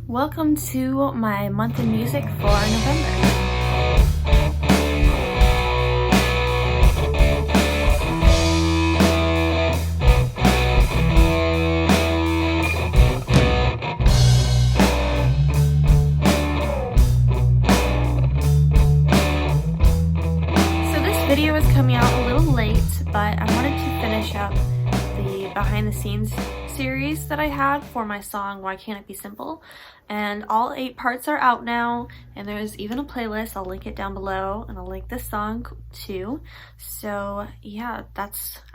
Welcome to my month in music for November. Video is coming out a little late, but I wanted to finish up the behind the scenes series that I had for my song Why Can't It Be Simple, and all 8 parts are out now, and there's even a playlist. I'll link it down below, and I'll link this song too. So yeah,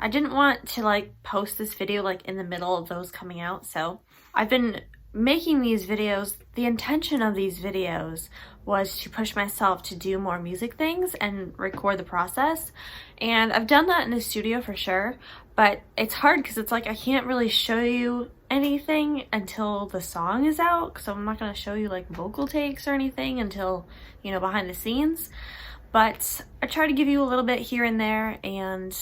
I didn't want to like post this video like in the middle of those coming out, so I've been making these videos. The intention of these videos was to push myself to do more music things and record the process, and I've done that in the studio for sure, but it's hard because it's like I can't really show you anything until the song is out, so I'm not going to show you like vocal takes or anything until, you know, behind the scenes. But I try to give you a little bit here and there, and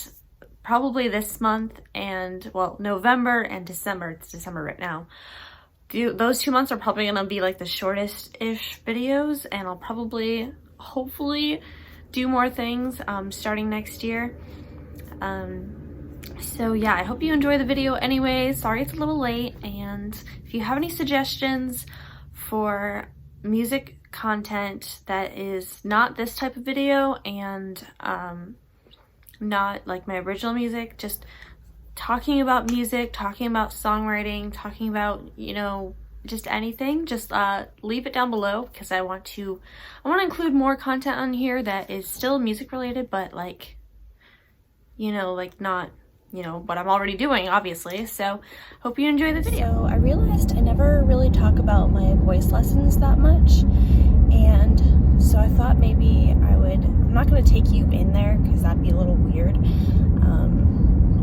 probably this month and, well, November and December, it's December right now, those 2 months are probably gonna be like the shortest-ish videos, and I'll probably, hopefully, do more things starting next year. So yeah, I hope you enjoy the video anyway. Sorry it's a little late, and if you have any suggestions for music content that is not this type of video and not like my original music, just talking about music, talking about songwriting, talking about, you know, just anything, just leave it down below, because I want to include more content on here that is still music related, but like, you know, like not, you know, what I'm already doing, obviously. So hope you enjoy the video. So I realized I never really talk about my voice lessons that much, and so I thought maybe I'm not going to take you in there because that'd be a little weird.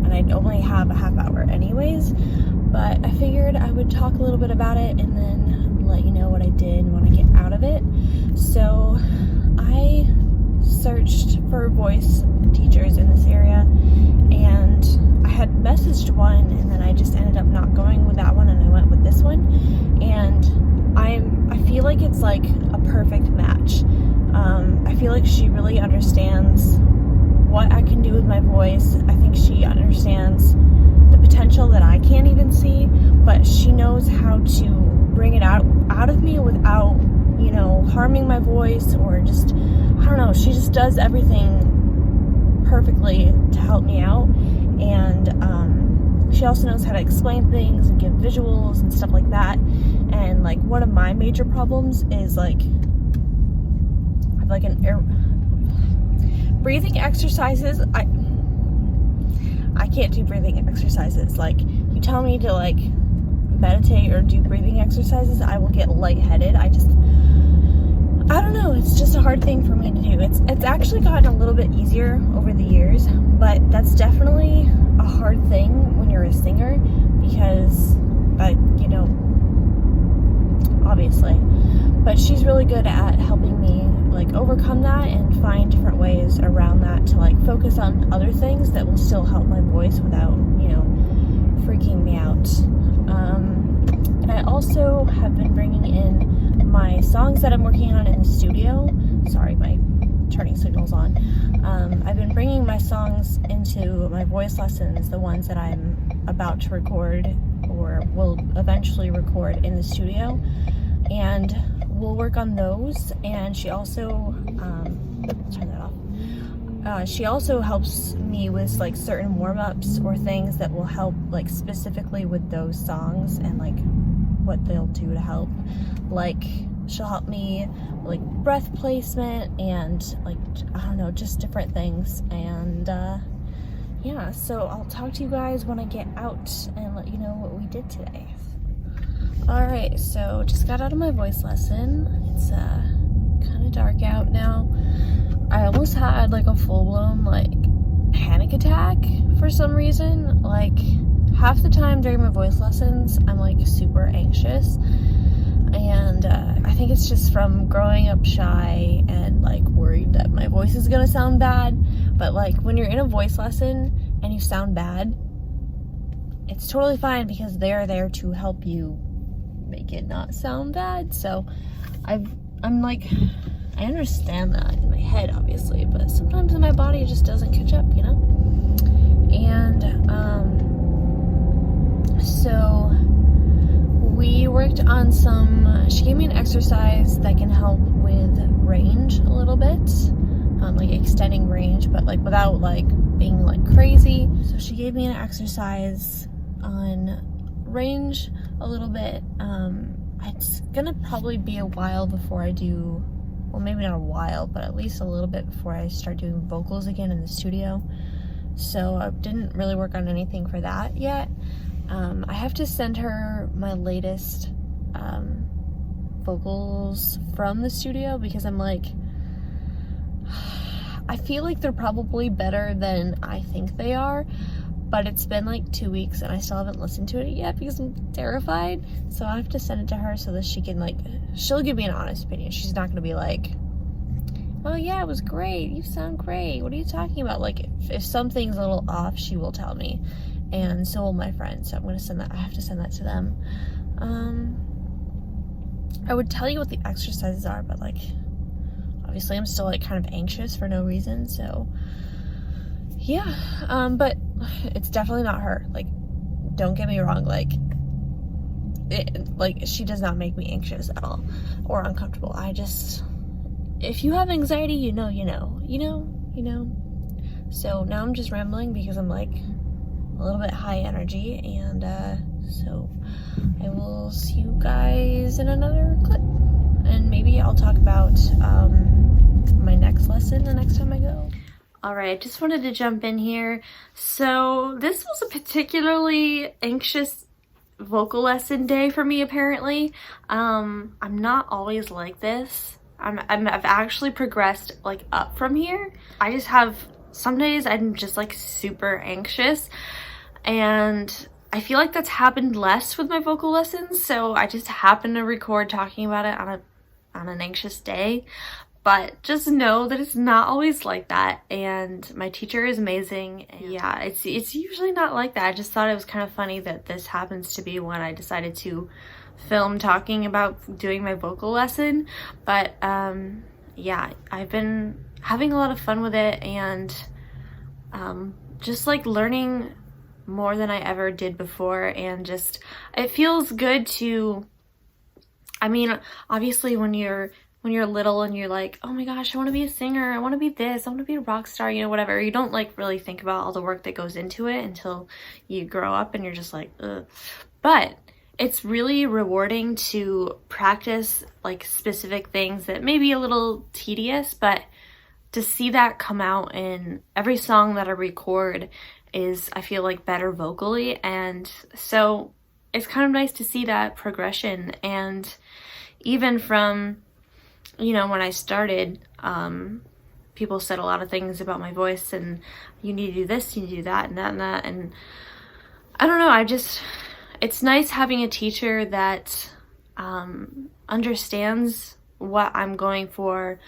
And I'd only have a half hour anyways, but I figured I would talk a little bit about it and then let you know what I did and what I get out of it. So I searched for voice teachers in this area, and I had messaged one, and then I just ended up not going with that one, and I went with this one, and I feel like it's like a perfect match. I feel like she really understands what I can do with my voice. I think she understands the potential that I can't even see, but she knows how to bring it out of me without, you know, harming my voice, or just, I don't know, she just does everything perfectly to help me out. And she also knows how to explain things and give visuals and stuff like that. And like one of my major problems is like I have like breathing exercises. I can't do breathing exercises. Like, you tell me to like meditate or do breathing exercises, I will get lightheaded. I don't know, it's just a hard thing for me to do. It's actually gotten a little bit easier over the years, but that's definitely a hard thing when you're a singer, because you know, obviously. But she's really good at helping me like overcome that and find different ways around that to like focus on other things that will still help my voice without, you know, freaking me out. And I also have been bringing in my songs that I'm working on in the studio. Sorry, my turning signal's on. I've been bringing my songs into my voice lessons, the ones that I'm about to record or will eventually record in the studio, and we'll work on those. And she also turn that off. She also helps me with like certain warm-ups or things that will help like specifically with those songs and like what they'll do to help. Like, she'll help me like breath placement and like, I don't know, just different things. And yeah, so I'll talk to you guys when I get out and let you know what we did today. Alright, so just got out of my voice lesson. It's kind of dark out now. I almost had like a full-blown like panic attack for some reason. Like, half the time during my voice lessons I'm like super anxious, and I think it's just from growing up shy and like worried that my voice is gonna sound bad. But like when you're in a voice lesson and you sound bad, it's totally fine, because they're there to help you make it not sound bad. So I'm like, I understand that in my head, obviously, but sometimes in my body it just doesn't catch up, you know? And so we worked on she gave me an exercise that can help with range a little bit, like extending range, but like without like being like crazy. So she gave me an exercise on range a little bit. It's gonna probably be a while before I do, well, maybe not a while, but at least a little bit before I start doing vocals again in the studio. So I didn't really work on anything for that yet. I have to send her my latest vocals from the studio, because I'm like, I feel like they're probably better than I think they are, but it's been like 2 weeks and I still haven't listened to it yet because I'm terrified. So I have to send it to her so that she can like, she'll give me an honest opinion. She's not gonna be like, oh yeah, it was great, you sound great, what are you talking about? Like if something's a little off, she will tell me, and so will my friends. So I'm gonna send that, I have to send that to them. I would tell you what the exercises are, but like obviously I'm still like kind of anxious for no reason, so yeah. But it's definitely not her, like don't get me wrong, like she does not make me anxious at all or uncomfortable. I just, if you have anxiety, you know. So now I'm just rambling because I'm like a little bit high energy, and so I will see you guys in another clip, and maybe I'll talk about my next lesson the next time I go. Alright, just wanted to jump in here. So this was a particularly anxious vocal lesson day for me, apparently. I'm not always like this. I've actually progressed like up from here. I just have, some days I'm just like super anxious, and I feel like that's happened less with my vocal lessons, so I just happen to record talking about it on an anxious day. But just know that it's not always like that, and my teacher is amazing. And yeah, it's usually not like that. I just thought it was kind of funny that this happens to be when I decided to film talking about doing my vocal lesson. But yeah, I've been having a lot of fun with it, and just like learning more than I ever did before, and just, it feels good to, I mean, obviously when you're little and you're like, oh my gosh, I want to be a singer, I want to be this, I want to be a rock star, you know, whatever. You don't like really think about all the work that goes into it until you grow up and you're just like, ugh. But it's really rewarding to practice like specific things that may be a little tedious, but to see that come out in every song that I record is, I feel like, better vocally. And so it's kind of nice to see that progression. And even from, you know, when I started, people said a lot of things about my voice, and you need to do this, you need to do that, and that, and that. And I don't know, it's nice having a teacher that understands what I'm going for,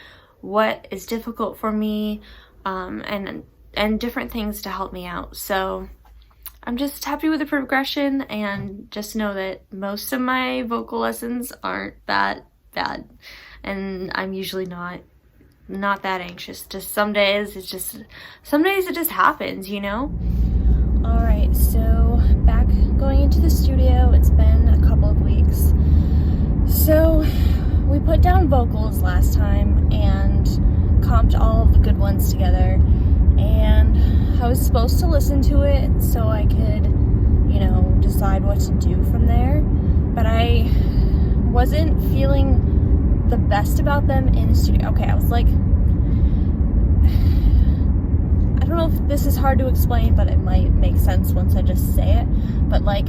what is difficult for me, and different things to help me out. So I'm just happy with the progression, and just know that most of my vocal lessons aren't that bad, and I'm usually not that anxious. Just some days it just happens, you know? Alright, so back going into the studio. It's been a couple of weeks. So we put down vocals last time and comped all of the good ones together, and I was supposed to listen to it so I could, you know, decide what to do from there, but I wasn't feeling the best about them in the studio. Okay, I was like, I don't know if this is hard to explain, but it might make sense once I just say it, but like,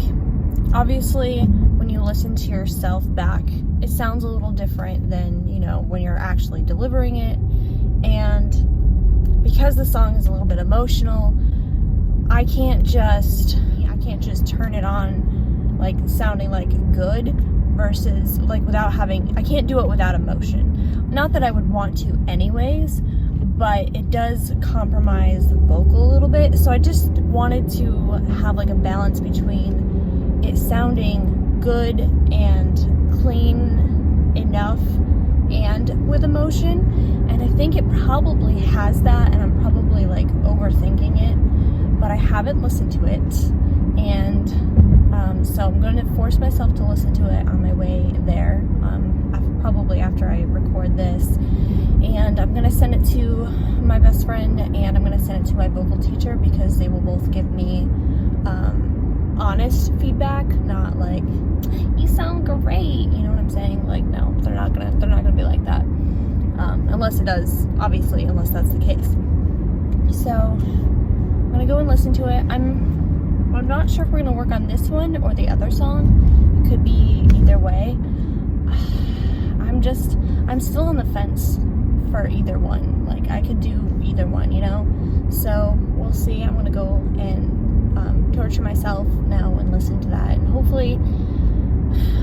obviously when you listen to yourself back, it sounds a little different than, you know, when you're actually delivering it. And because the song is a little bit emotional, I can't just turn it on like sounding like good versus like without having, I can't do it without emotion. Not that I would want to anyways, but it does compromise the vocal a little bit. So I just wanted to have like a balance between it sounding good and clean enough and with emotion, and I think it probably has that, and I'm probably like overthinking it, but I haven't listened to it, and so I'm going to force myself to listen to it on my way there, probably after I record this, and I'm going to send it to my best friend, and I'm going to send it to my vocal teacher, because they will both give me honest feedback, not like, you sound great, you know what I'm saying? Like, no, they're not gonna be like that, unless it does, obviously, unless that's the case. So I'm gonna go and listen to it. I'm not sure if we're gonna work on this one or the other song. It could be either way. I'm still on the fence for either one. Like, I could do either one, you know? So we'll see. I'm gonna go and torture myself now and listen to that, and hopefully,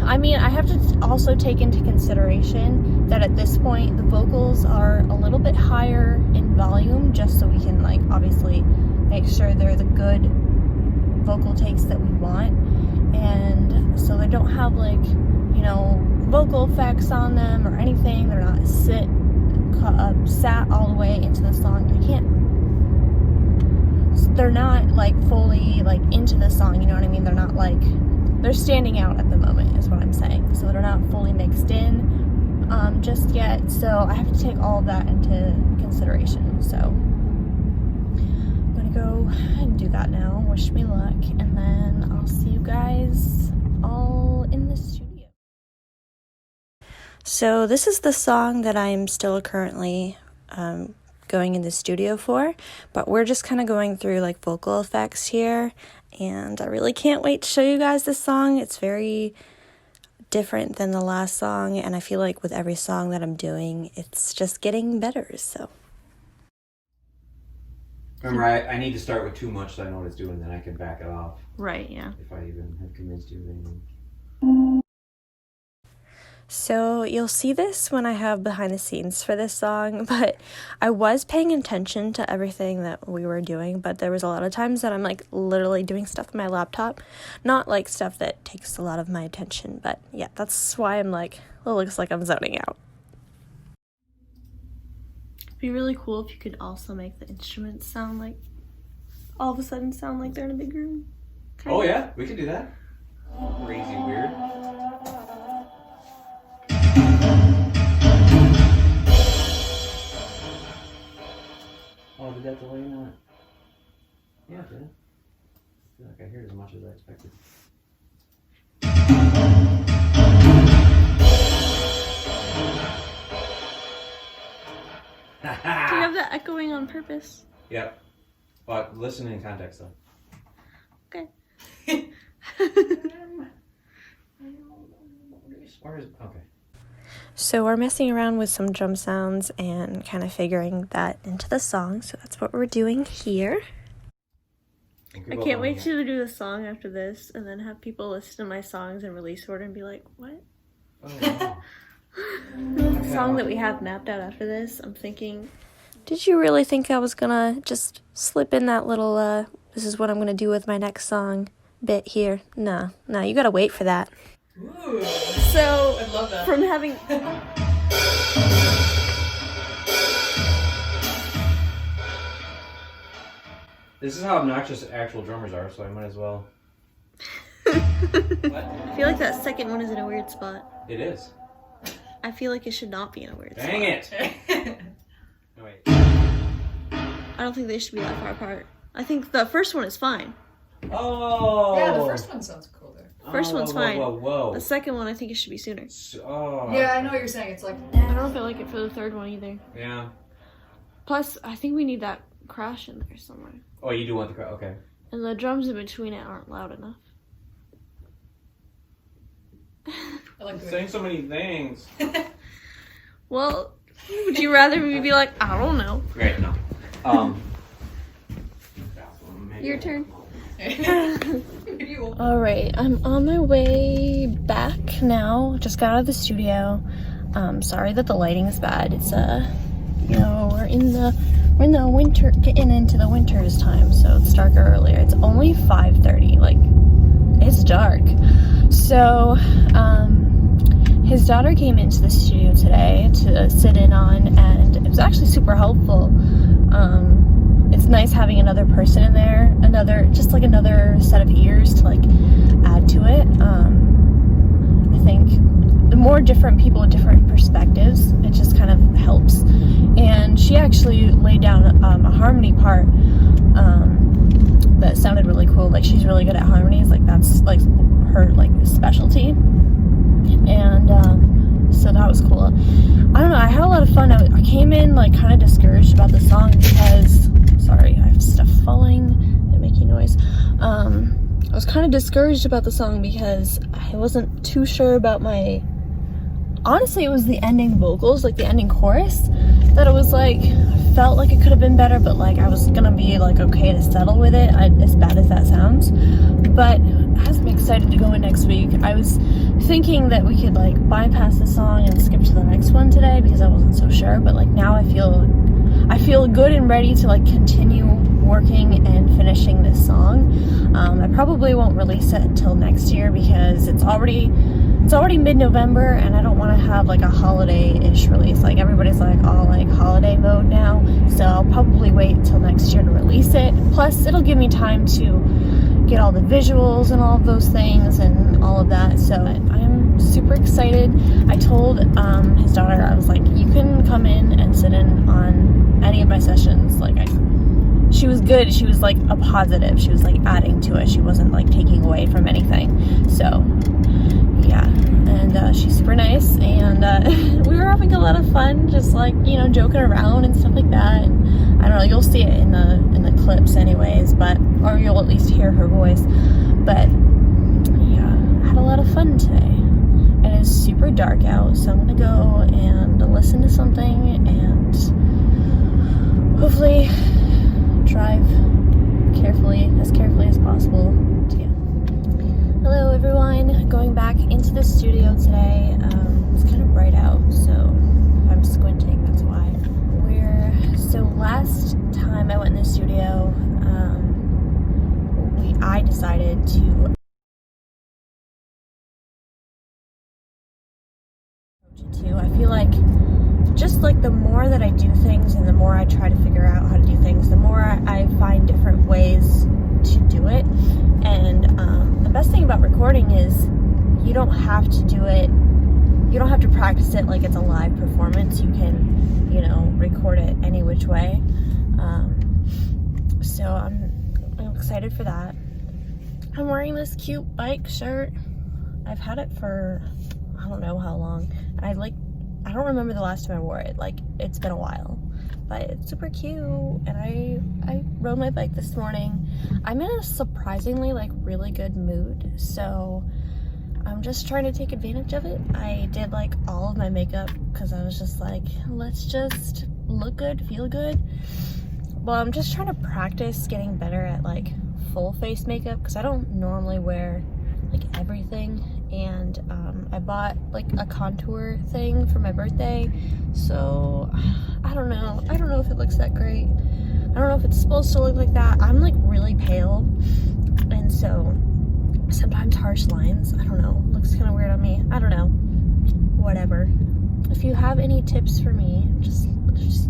I mean, I have to also take into consideration that at this point the vocals are a little bit higher in volume, just so we can, like, obviously make sure they're the good vocal takes that we want, and so they don't have, like, you know, vocal effects on them or anything. They're not sat all the way into the song. They're not like fully like into the song, you know what I mean? They're not like, they're standing out at the moment is what I'm saying. So they're not fully mixed in just yet. So I have to take all of that into consideration. So I'm gonna go and do that now. Wish me luck, and then I'll see you guys all in the studio. So this is the song that I'm still currently going in the studio for, but we're just kind of going through like vocal effects here, and I really can't wait to show you guys this song. It's very different than the last song, and I feel like with every song that I'm doing, it's just getting better. So remember, I need to start with too much so I know what it's doing, then I can back it off. Right, yeah. If I even have convinced you of anything. So you'll see this when I have behind the scenes for this song, but I was paying attention to everything that we were doing, but there was a lot of times that I'm like literally doing stuff on my laptop, not like stuff that takes a lot of my attention, but yeah, that's why I'm like, it looks like I'm zoning out. It'd be really cool if you could also make the instruments sound like, all of a sudden sound like they're in a big room. Oh yeah, we can do that. Crazy weird. Oh, did that delay not? Yeah, it did. I feel like I heard as much as I expected. Do you have that echoing on purpose? Yep. But listen in context though. Okay. Okay. So we're messing around with some drum sounds and kind of figuring that into the song. So that's what we're doing here. I can't wait to do the song after this and then have people listen to my songs in release order and be like, what? Oh, wow. The song that we have mapped out after this, I'm thinking, did you really think I was gonna just slip in that little, this is what I'm gonna do with my next song bit here? No, you gotta wait for that. Ooh, so, I love that. From having... This is how obnoxious actual drummers are, so I might as well. I feel like that second one is in a weird spot. It is. I feel like it should not be in a weird spot. Dang it! No, wait. I don't think they should be that far apart. I think the first one is fine. Oh! Yeah, the first one sounds cool there. First one's fine. Whoa. The second one, I think it should be sooner. Oh. Yeah, I know what you're saying. It's like... I don't feel like it for the third one either. Yeah. Plus, I think we need that crash in there somewhere. Oh, you do want the crash? Okay. And the drums in between it aren't loud enough. I like saying so many things. Well, would you rather me be like, I don't know? Great, no. Your turn. Alright, I'm on my way back now. Just got out of the studio. Sorry that the lighting is bad. It's you know, we're in the winter, getting into the winter's time, so it's darker earlier. It's only 5:30, like, it's dark. So, his daughter came into the studio today to sit in on, and it was actually super helpful. It's nice having another person in there, another set of ears to like add to it. I think the more different people with different perspectives, it just kind of helps. And she actually laid down a harmony part that sounded really cool. Like, she's really good at harmonies. Like, that's like her like specialty. And so that was cool. I don't know, I had a lot of fun. I came in like kind of discouraged about the song because, sorry, I have stuff falling and making noise. I was kind of discouraged about the song because I wasn't too sure about honestly, it was the ending vocals, like the ending chorus, that it was like, felt like it could have been better, but like I was gonna be like okay to settle with it, as bad as that sounds. But I'm excited to go in next week. I was thinking that we could like bypass the song and skip to the next one today because I wasn't so sure, but like now I feel good and ready to like continue working and finishing this song. I probably won't release it until next year because it's already mid-November and I don't want to have like a holiday-ish release. Like, everybody's like all like holiday mode now, so I'll probably wait till next year to release it. Plus it'll give me time to get all the visuals and all of those things and all of that. So I'm super excited. I told his daughter, I was like, you can come in and sit in on any of my sessions. Like, she was good. She was like a positive. She was like adding to it. She wasn't like taking away from anything. So yeah, and she's super nice, and we were having a lot of fun, just like, you know, joking around and stuff like that. And I don't know, you'll see it in the clips anyways, or you'll at least hear her voice. But yeah, I had a lot of fun today. And it's super dark out, so I'm gonna go and listen to something and hopefully drive as carefully as possible to you. Hello everyone, going back into the studio today. It's kind of bright out, so if I'm squinting, that's why. So last time I went in the studio, I decided to I feel like just like the more that I do things and the more I try to figure out how to do things, the more I find different ways to do it. And the best thing about recording is you don't have to do it, you don't have to practice it like it's a live performance. You can, you know, record it any which way. So I'm excited for that. I'm wearing this cute bike shirt. I've had it for I don't know how long. I don't remember the last time I wore it. Like, it's been a while, but it's super cute. And I rode my bike this morning. I'm in a surprisingly like really good mood, so I'm just trying to take advantage of it. I did like all of my makeup because I was just like, let's just look good, feel good. Well, I'm just trying to practice getting better at like full face makeup because I don't normally wear like everything. And I bought like a contour thing for my birthday, so I don't know if it looks that great. I don't know if it's supposed to look like that. I'm like really pale, and so sometimes harsh lines, I don't know, looks kind of weird on me. I don't know, whatever. If you have any tips for me, just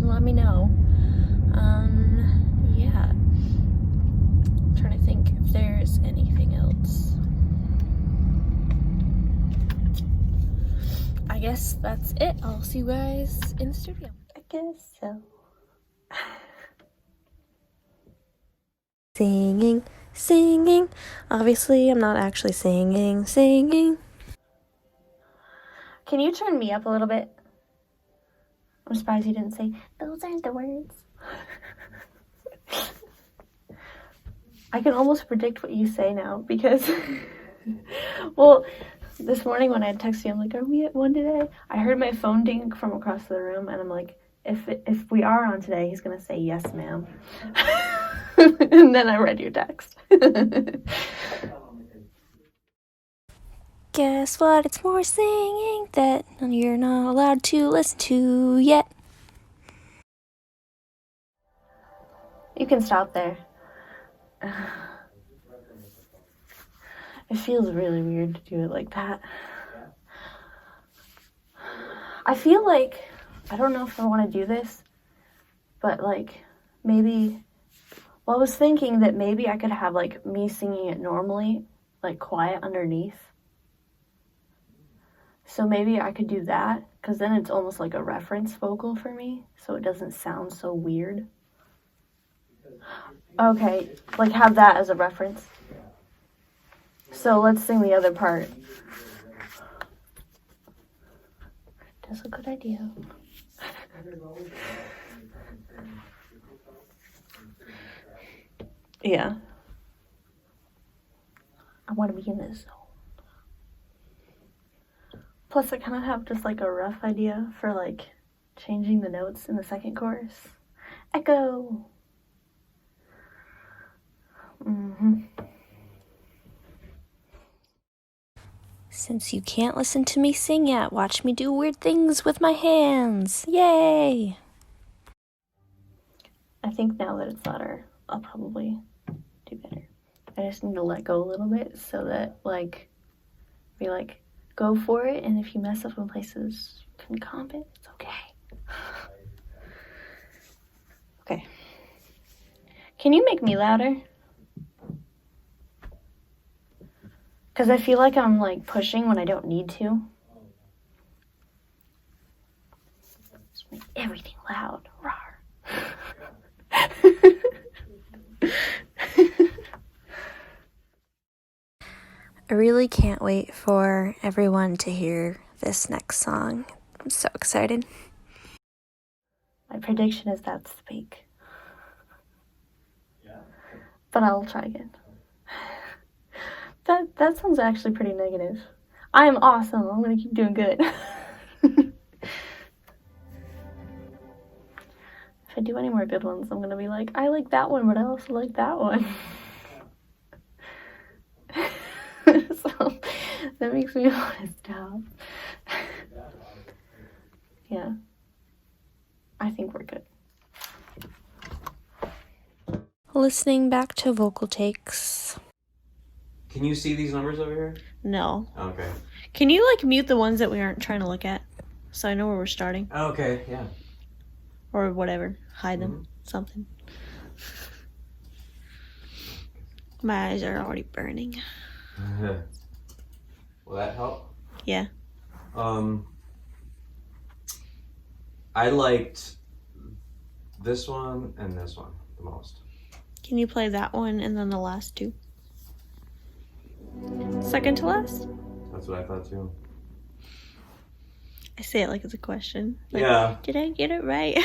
let me know. Yeah, I'm trying to think if there's anything else. I guess that's it. I'll see you guys in the studio. I guess so. Singing. Obviously, I'm not actually singing. Can you turn me up a little bit? I'm surprised you didn't say, those aren't the words. I can almost predict what you say now because, well, this morning when I had texted you, I'm like, are we at one today? I heard my phone ding from across the room, and I'm like, if we are on today, he's gonna say yes, ma'am. And then I read your text. Guess what? It's more singing that you're not allowed to listen to yet. You can stop there. It feels really weird to do it like that. I feel like, I don't know if I want to do this, but like maybe, well, I was thinking that maybe I could have like me singing it normally, like quiet underneath. So maybe I could do that, because then it's almost like a reference vocal for me, so it doesn't sound so weird. Okay, like have that as a reference. So let's sing the other part. That's a good idea. Yeah. I want to be in this zone. Plus, I kind of have just like a rough idea for like changing the notes in the second chorus. Echo. Since you can't listen to me sing yet, watch me do weird things with my hands. Yay! I think now that it's louder, I'll probably do better. I just need to let go a little bit so that like we like go for it, and if you mess up in places, you can comp it. It's okay. Okay. Can you make me louder? Because I feel like I'm like pushing when I don't need to. Just make everything loud. Rawr. I really can't wait for everyone to hear this next song. I'm so excited. My prediction is that's the peak. But I'll try again. That sounds actually pretty negative. I am awesome. I'm gonna keep doing good. If I do any more good ones, I'm gonna be like, I like that one, but I also like that one. So that makes me want to stop. Yeah. I think we're good. Listening back to vocal takes. Can you see these numbers over here? No. Okay. Can you like mute the ones that we aren't trying to look at? So I know where we're starting. Okay, yeah. Or whatever. Hide them. Something. My eyes are already burning. Will that help? Yeah. I liked this one and this one the most. Can you play that one and then the last two? Second to last? That's what I thought too. I say it like it's a question. Like, yeah. Did I get it right?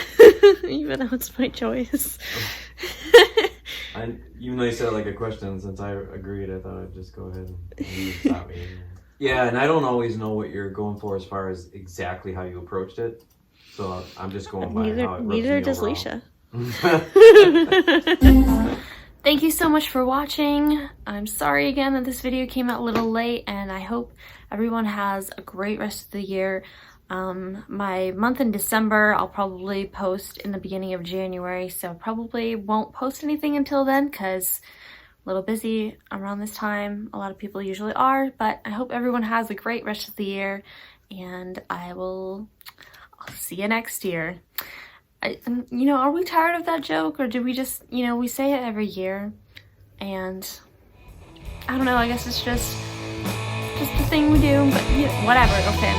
Even though it's my choice. Even though you said it like a question, since I agreed, I thought I'd just go ahead and you stop me. Yeah, and I don't always know what you're going for as far as exactly how you approached it. So I'm just going by how it rubs Neither me does overall. Leisha. Thank you so much for watching. I'm sorry again that this video came out a little late, and I hope everyone has a great rest of the year. My month in December, I'll probably post in the beginning of January, so probably won't post anything until then because a little busy around this time. A lot of people usually are, but I hope everyone has a great rest of the year, and I'll see you next year. Are we tired of that joke, or do we just, we say it every year, and I don't know, I guess it's just the thing we do, but whatever. Okay,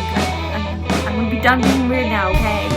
I'm gonna be done being weird now, okay?